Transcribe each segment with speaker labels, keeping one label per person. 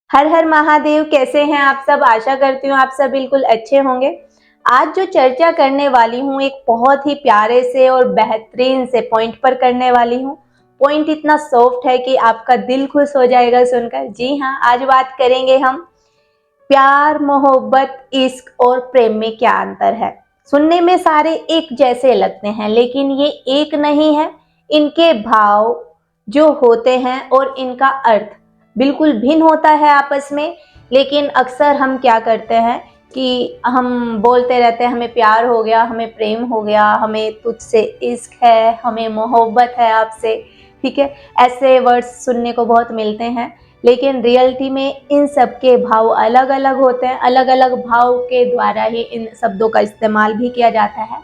Speaker 1: हर हर महादेव। कैसे हैं आप सब? आशा करती हूँ आप सब बिल्कुल अच्छे होंगे। आज जो चर्चा करने वाली हूँ एक बहुत ही प्यारे से और बेहतरीन से पॉइंट पर करने वाली हूँ। पॉइंट इतना सॉफ्ट है कि आपका दिल खुश हो जाएगा सुनकर। जी हाँ, आज बात करेंगे हम प्यार, मोहब्बत, इश्क और प्रेम में क्या अंतर है। सुनने में सारे एक जैसे लगते हैं लेकिन ये एक नहीं है। इनके भाव जो होते हैं और इनका अर्थ बिल्कुल भिन्न होता है आपस में। लेकिन अक्सर हम क्या करते हैं कि हम बोलते रहते हैं हमें प्यार हो गया, हमें प्रेम हो गया, हमें तुझसे इश्क है, हमें मोहब्बत है आपसे। ठीक है, ऐसे वर्ड्स सुनने को बहुत मिलते हैं लेकिन रियलिटी में इन सब के भाव अलग अलग होते हैं। अलग अलग भाव के द्वारा ही इन शब्दों का इस्तेमाल भी किया जाता है।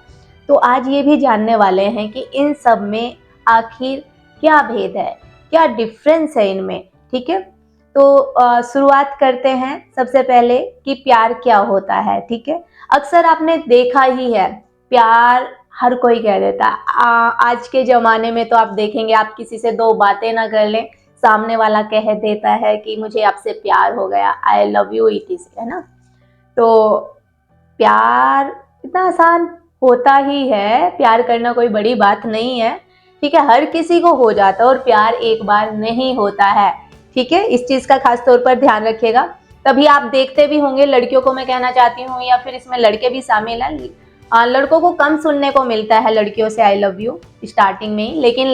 Speaker 1: तो आज ये भी जानने वाले हैं कि इन सब में आखिर क्या भेद है, क्या डिफरेंस है इनमें। ठीक है, तो शुरुआत करते हैं सबसे पहले कि प्यार क्या होता है। ठीक है, अक्सर आपने देखा ही है प्यार हर कोई कह देता है। आज के ज़माने में तो आप देखेंगे, आप किसी से दो बातें ना कर लें, सामने वाला कह देता है कि मुझे आपसे प्यार हो गया, I love you it is, है ना। तो प्यार इतना आसान होता ही है, प्यार करना कोई बड़ी बात नहीं है। ठीक है, हर किसी को हो जाता है और प्यार एक बार नहीं होता है। ठीक है, इस चीज़ का खास तौर पर ध्यान रखिएगा। तभी आप देखते भी होंगे, लड़कियों को मैं कहना चाहती हूँ या फिर इसमें लड़के भी शामिल हैं। लड़कों को कम सुनने को मिलता है लड़कियों से आई लव यू स्टार्टिंग में ही, लेकिन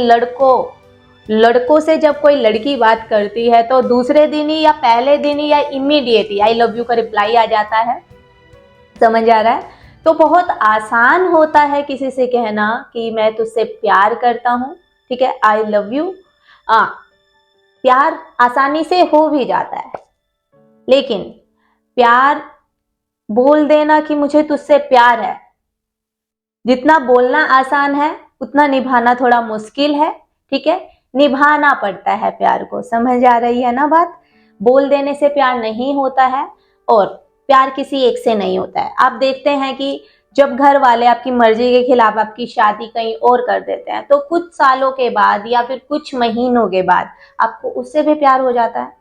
Speaker 1: लड़कों से जब कोई लड़की बात करती है तो दूसरे दिन ही या पहले दिन ही या immediate he I love you का रिप्लाई आ जाता है। समझ आ रहा है? तो बहुत आसान होता है किसी से कहना कि मैं तुझसे प्यार करता हूँ। ठीक है, आई लव यू। प्यार आसानी से हो भी जाता है, लेकिन प्यार बोल देना कि मुझे तुझसे प्यार है, जितना बोलना आसान है उतना निभाना थोड़ा मुश्किल है। ठीक है, निभाना पड़ता है प्यार को। समझ आ रही है ना बात? बोल देने से प्यार नहीं होता है और प्यार किसी एक से नहीं होता है। आप देखते हैं कि जब घर वाले आपकी मर्जी के खिलाफ आपकी शादी कहीं और कर देते हैं तो कुछ सालों के बाद या फिर कुछ महीनों के बाद आपको उससे भी प्यार हो जाता है।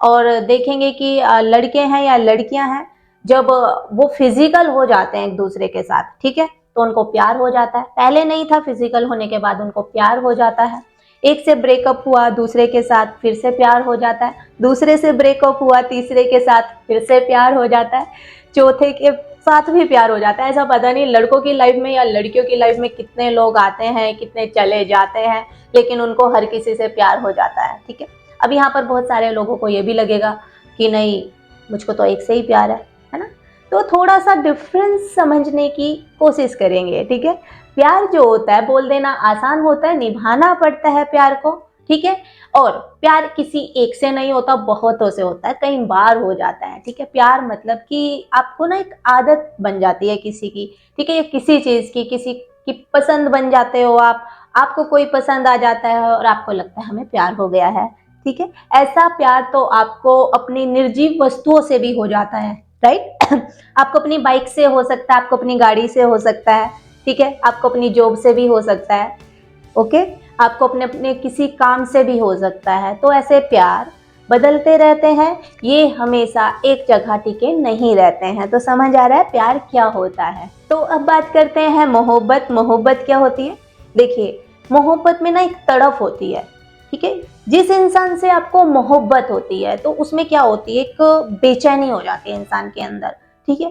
Speaker 1: और देखेंगे कि लड़के हैं या लड़कियां हैं, जब वो फिजिकल हो जाते हैं एक दूसरे के साथ, ठीक है, तो उनको प्यार हो जाता है। पहले नहीं था, फिजिकल होने के बाद उनको प्यार हो जाता है। एक से ब्रेकअप हुआ, दूसरे के साथ फिर से प्यार हो जाता है। दूसरे से ब्रेकअप हुआ, तीसरे के साथ फिर से प्यार हो जाता है। चौथे के साथ भी प्यार हो जाता है। ऐसा पता नहीं लड़कों की लाइफ में या लड़कियों की लाइफ में कितने लोग आते हैं, कितने चले जाते हैं, लेकिन उनको हर किसी से प्यार हो जाता है। ठीक है, अब यहाँ पर बहुत सारे लोगों को ये भी लगेगा कि नहीं, मुझको तो एक से ही प्यार है ना। तो थोड़ा सा डिफरेंस समझने की कोशिश करेंगे। ठीक है, प्यार जो होता है बोल देना आसान होता है, निभाना पड़ता है प्यार को। ठीक है, और प्यार किसी एक से नहीं होता, बहुतों से होता है, कई बार हो जाता है। ठीक है, प्यार मतलब कि आपको ना एक आदत बन जाती है किसी की। ठीक है, किसी चीज की, किसी की पसंद बन जाते हो आप, आपको कोई पसंद आ जाता है और आपको लगता है हमें प्यार हो गया है। ठीक है, ऐसा प्यार तो आपको अपनी निर्जीव वस्तुओं से भी हो जाता है, राइट। आपको अपनी बाइक से हो सकता है, आपको अपनी गाड़ी से हो सकता है। ठीक है, आपको अपनी जॉब से भी हो सकता है। ओके, आपको अपने अपने किसी काम से भी हो सकता है। तो ऐसे प्यार बदलते रहते हैं, ये हमेशा एक जगह टिके नहीं रहते हैं। तो समझ आ रहा है प्यार क्या होता है। तो अब बात करते हैं मोहब्बत। मोहब्बत क्या होती है? देखिए, मोहब्बत में ना एक तड़प होती है। ठीक है, जिस इंसान से आपको मोहब्बत होती है तो उसमें क्या होती है, एक बेचैनी हो जाती है इंसान के अंदर। ठीक है,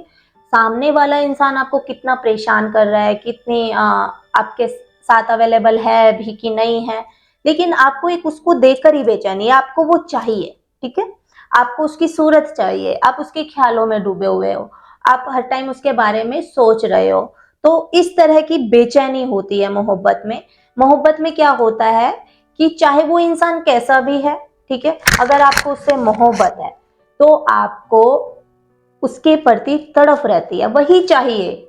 Speaker 1: सामने वाला इंसान आपको कितना परेशान कर रहा है, कितनी आपके साथ अवेलेबल है भी कि नहीं है, लेकिन आपको एक उसको देखकर ही बेचैनी है, आपको वो चाहिए। ठीक है, आपको उसकी सूरत चाहिए, आप उसके ख्यालों में डूबे हुए हो, आप हर टाइम उसके बारे में सोच रहे हो। तो इस तरह की बेचैनी होती है मोहब्बत में। मोहब्बत में क्या होता है कि चाहे वो इंसान कैसा भी है, ठीक है, अगर आपको उससे मोहब्बत है तो आपको उसके प्रति तड़फ रहती है, वही चाहिए।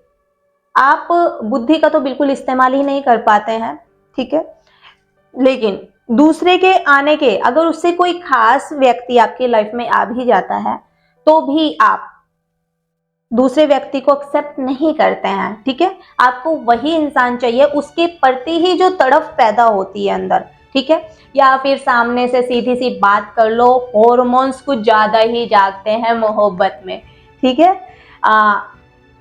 Speaker 1: आप बुद्धि का तो बिल्कुल इस्तेमाल ही नहीं कर पाते हैं। ठीक है, लेकिन दूसरे के आने के, अगर उससे कोई खास व्यक्ति आपकी लाइफ में आ भी जाता है तो भी आप दूसरे व्यक्ति को एक्सेप्ट नहीं करते हैं। ठीक है, आपको वही इंसान चाहिए, उसके प्रति ही जो तड़फ पैदा होती है अंदर। ठीक है। या फिर सामने से सीधी सी बात कर लो, हॉर्मोन्स कुछ ज्यादा ही जागते हैं मोहब्बत में, ठीक है।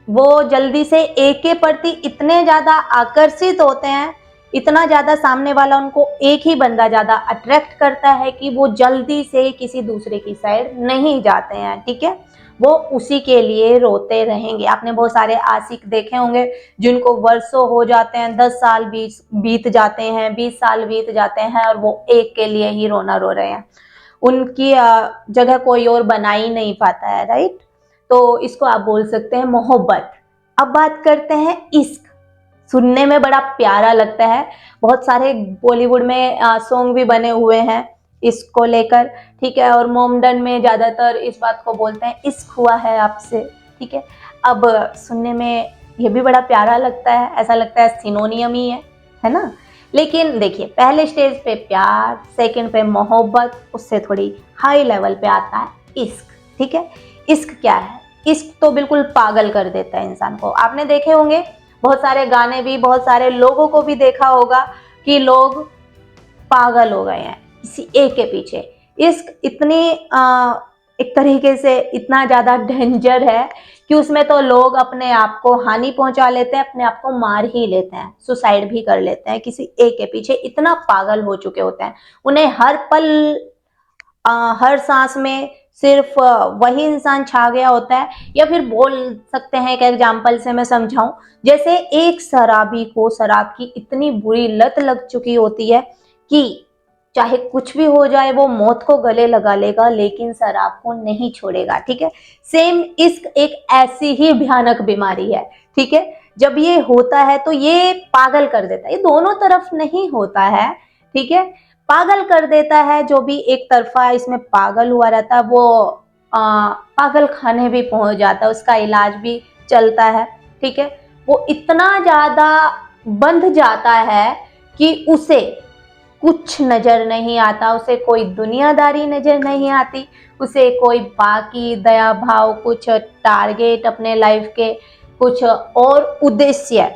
Speaker 1: वो जल्दी से एक के प्रति इतने ज्यादा आकर्षित होते हैं, इतना ज्यादा सामने वाला उनको एक ही बंदा ज्यादा अट्रैक्ट करता है कि वो जल्दी से किसी दूसरे की साइड नहीं जाते हैं, ठीक है। वो उसी के लिए रोते रहेंगे। आपने बहुत सारे आशिक देखे होंगे जिनको वर्षों हो जाते हैं, 10 साल बीत जाते हैं, 20 साल बीत जाते हैं और वो एक के लिए ही रोना रो रहे हैं। उनकी जगह कोई और बना ही नहीं पाता है, राइट। तो इसको आप बोल सकते हैं मोहब्बत। अब बात करते हैं इश्क। सुनने में बड़ा प्यारा लगता है, बहुत सारे बॉलीवुड में सॉन्ग भी बने हुए हैं इसको लेकर, ठीक है। और मोमडन में ज्यादातर इस बात को बोलते हैं, इश्क हुआ है आपसे, ठीक है। अब सुनने में ये भी बड़ा प्यारा लगता है, ऐसा लगता है सिनोनियम ही है ना। लेकिन देखिए, पहले स्टेज पे प्यार, सेकंड पे मोहब्बत, उससे थोड़ी हाई लेवल पे आता है इश्क, ठीक है। इश्क क्या है? इश्क तो बिल्कुल पागल कर देता है इंसान को। आपने देखे होंगे बहुत सारे गाने भी, बहुत सारे लोगों को भी देखा होगा कि लोग पागल हो गए हैं किसी एक के पीछे। इश्क इतनी एक तरीके से इतना ज्यादा डेंजर है कि उसमें तो लोग अपने आप को हानि पहुंचा लेते हैं, अपने आप को मार ही लेते हैं, सुसाइड भी कर लेते हैं किसी एक के पीछे। इतना पागल हो चुके होते हैं, उन्हें हर पल हर सांस में सिर्फ वही इंसान छा गया होता है। या फिर बोल सकते हैं, एक एग्जाम्पल से मैं समझाऊं, जैसे एक शराबी को शराब की इतनी बुरी लत लग चुकी होती है कि चाहे कुछ भी हो जाए वो मौत को गले लगा लेगा, लेकिन शराब को नहीं छोड़ेगा, ठीक है। सेम इश्क एक ऐसी ही भयानक बीमारी है, ठीक है। जब ये होता है तो ये पागल कर देता है, ये दोनों तरफ नहीं होता है, ठीक है। पागल कर देता है, जो भी एक तरफा इसमें पागल हुआ रहता है वो पागल खाने भी पहुंच जाता है, उसका इलाज भी चलता है, ठीक है। वो इतना ज्यादा बंध जाता है कि उसे कुछ नजर नहीं आता, उसे कोई दुनियादारी नजर नहीं आती, उसे कोई बाकी दया भाव, कुछ टारगेट अपने लाइफ के, कुछ और उद्देश्य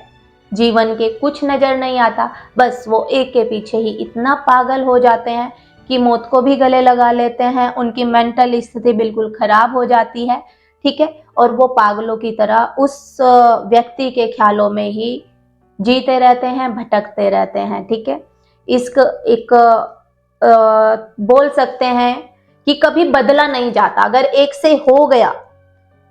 Speaker 1: जीवन के कुछ नजर नहीं आता। बस वो एक के पीछे ही इतना पागल हो जाते हैं कि मौत को भी गले लगा लेते हैं, उनकी मेंटल स्थिति बिल्कुल खराब हो जाती है, ठीक है। और वो पागलों की तरह उस व्यक्ति के ख्यालों में ही जीते रहते हैं, भटकते रहते हैं, ठीक है। इसक एक बोल सकते हैं कि कभी बदला नहीं जाता। अगर एक से हो गया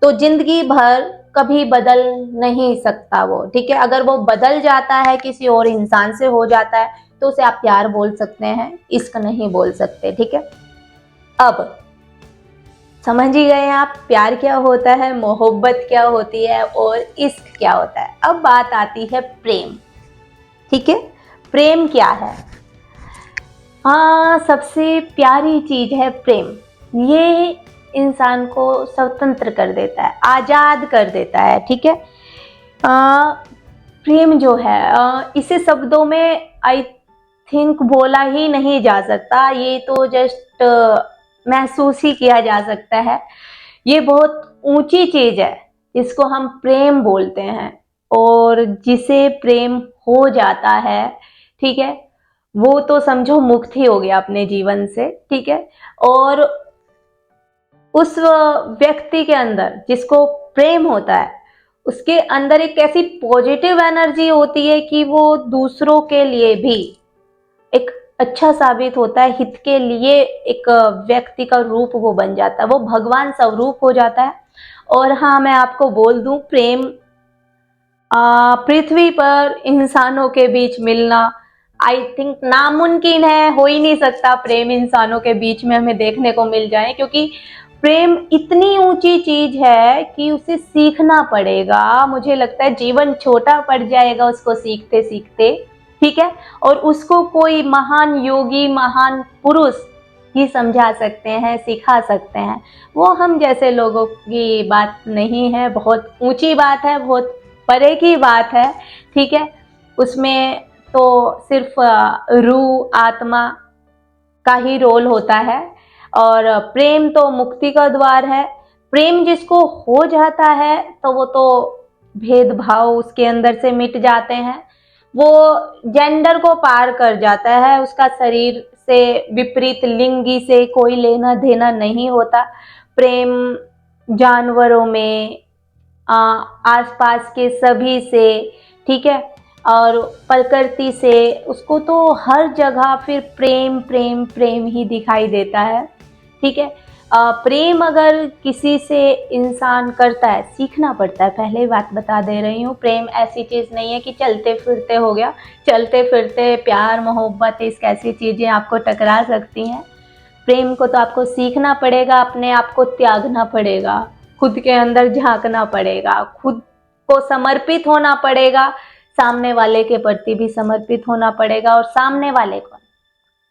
Speaker 1: तो जिंदगी भर कभी बदल नहीं सकता वो, ठीक है। अगर वो बदल जाता है, किसी और इंसान से हो जाता है, तो उसे आप प्यार बोल सकते हैं, इश्क नहीं बोल सकते, ठीक है। अब समझ ही गए आप प्यार क्या होता है, मोहब्बत क्या होती है और इश्क क्या होता है। अब बात आती है प्रेम, ठीक है। प्रेम क्या है? हाँ, सबसे प्यारी चीज है प्रेम। ये इंसान को स्वतंत्र कर देता है, आजाद कर देता है, ठीक है। प्रेम जो है इसे शब्दों में आई थिंक बोला ही नहीं जा सकता, ये तो जस्ट महसूस ही किया जा सकता है। ये बहुत ऊंची चीज है जिसको हम प्रेम बोलते हैं, और जिसे प्रेम हो जाता है, ठीक है, वो तो समझो मुक्त ही हो गया अपने जीवन से, ठीक है। और उस व्यक्ति के अंदर जिसको प्रेम होता है, उसके अंदर एक ऐसी पॉजिटिव एनर्जी होती है कि वो दूसरों के लिए भी एक अच्छा साबित होता है, हित के लिए एक व्यक्ति का रूप वो बन जाता है, वो भगवान स्वरूप हो जाता है। और हाँ, मैं आपको बोल दूं, प्रेम पृथ्वी पर इंसानों के बीच मिलना आई थिंक नामुमकिन है, हो ही नहीं सकता प्रेम इंसानों के बीच में हमें देखने को मिल जाए, क्योंकि प्रेम इतनी ऊंची चीज है कि उसे सीखना पड़ेगा। मुझे लगता है जीवन छोटा पड़ जाएगा उसको सीखते सीखते, ठीक है। और उसको कोई महान योगी, महान पुरुष ही समझा सकते हैं, सिखा सकते हैं। वो हम जैसे लोगों की बात नहीं है, बहुत ऊंची बात है, बहुत परे की बात है, ठीक है। उसमें तो सिर्फ रूह, आत्मा का ही रोल होता है। और प्रेम तो मुक्ति का द्वार है। प्रेम जिसको हो जाता है तो वो तो भेदभाव उसके अंदर से मिट जाते हैं, वो जेंडर को पार कर जाता है, उसका शरीर से विपरीत लिंगी से कोई लेना देना नहीं होता। प्रेम जानवरों में, आसपास के सभी से, ठीक है, और प्रकृति से, उसको तो हर जगह फिर प्रेम प्रेम प्रेम ही दिखाई देता है, ठीक है। प्रेम अगर किसी से इंसान करता है, सीखना पड़ता है, पहले ही बात बता दे रही हूँ। प्रेम ऐसी चीज़ नहीं है कि चलते फिरते हो गया, चलते फिरते प्यार मोहब्बत इस कैसी चीज़ें आपको टकरा सकती हैं। प्रेम को तो आपको सीखना पड़ेगा, अपने आप को त्यागना पड़ेगा, खुद के अंदर झांकना पड़ेगा, खुद को समर्पित होना पड़ेगा, सामने वाले के प्रति भी समर्पित होना पड़ेगा। और सामने वाले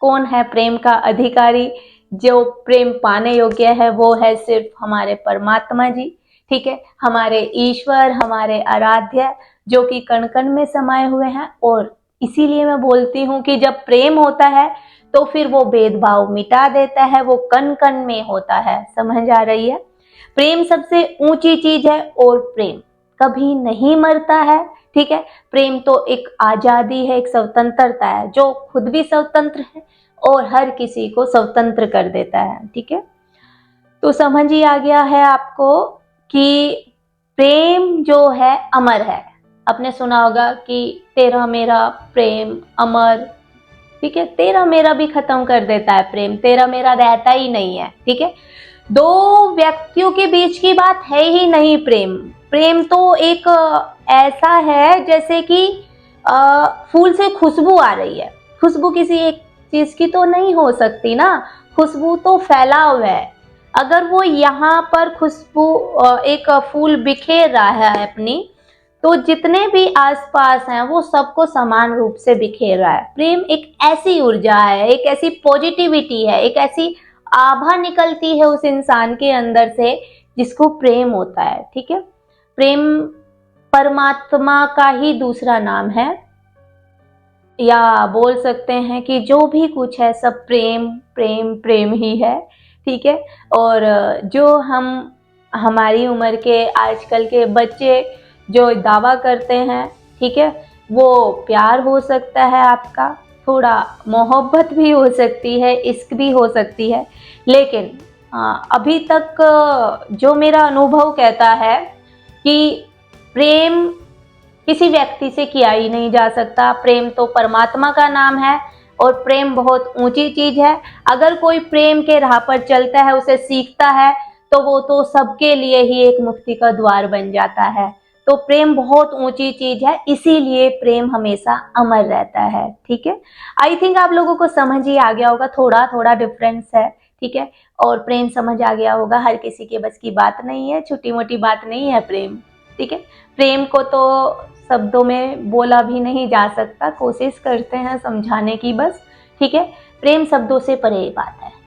Speaker 1: कौन है प्रेम का अधिकारी? जो प्रेम पाने योग्य है वो है सिर्फ हमारे परमात्मा जी, ठीक है, हमारे ईश्वर, हमारे आराध्य, जो कि कण कण में समाये हुए हैं। और इसीलिए मैं बोलती हूँ कि जब प्रेम होता है तो फिर वो भेदभाव मिटा देता है, वो कण कण में होता है। समझ आ रही है? प्रेम सबसे ऊंची चीज है और प्रेम कभी नहीं मरता है, ठीक है। प्रेम तो एक आजादी है, एक स्वतंत्रता है, जो खुद भी स्वतंत्र है और हर किसी को स्वतंत्र कर देता है, ठीक है। तो समझ ही आ गया है आपको कि प्रेम जो है अमर है। आपने सुना होगा कि तेरा मेरा प्रेम अमर, ठीक है। तेरा मेरा भी खत्म कर देता है प्रेम, तेरा मेरा रहता ही नहीं है, ठीक है। दो व्यक्तियों के बीच की बात है ही नहीं प्रेम। प्रेम तो एक ऐसा है जैसे कि फूल से खुशबू आ रही है। खुशबू किसी एक चीज की तो नहीं हो सकती ना, खुशबू तो फैलाव है। अगर वो यहाँ पर खुशबू एक फूल बिखेर रहा है अपनी, तो जितने भी आसपास हैं वो सबको समान रूप से बिखेर रहा है। प्रेम एक ऐसी ऊर्जा है, एक ऐसी पॉजिटिविटी है, एक ऐसी आभा निकलती है उस इंसान के अंदर से जिसको प्रेम होता है, ठीक है। प्रेम परमात्मा का ही दूसरा नाम है, या बोल सकते हैं कि जो भी कुछ है सब प्रेम प्रेम प्रेम ही है, ठीक है। और जो हम हमारी उम्र के आजकल के बच्चे जो दावा करते हैं, ठीक है, वो प्यार हो सकता है आपका, थोड़ा मोहब्बत भी हो सकती है, इश्क भी हो सकती है, लेकिन अभी तक जो मेरा अनुभव कहता है कि प्रेम किसी व्यक्ति से किया ही नहीं जा सकता। प्रेम तो परमात्मा का नाम है और प्रेम बहुत ऊंची चीज है। अगर कोई प्रेम के राह पर चलता है, उसे सीखता है, तो वो तो सबके लिए ही एक मुक्ति का द्वार बन जाता है। तो प्रेम बहुत ऊंची चीज है, इसीलिए प्रेम हमेशा अमर रहता है, ठीक है। आई थिंक आप लोगों को समझ ही आ गया होगा, थोड़ा थोड़ा डिफरेंस है, ठीक है। और प्रेम समझ आ गया होगा, हर किसी के बस की बात नहीं है, छोटी मोटी बात नहीं है प्रेम, ठीक है। प्रेम को तो शब्दों में बोला भी नहीं जा सकता, कोशिश करते हैं समझाने की बस, ठीक है। प्रेम शब्दों से परे बात है।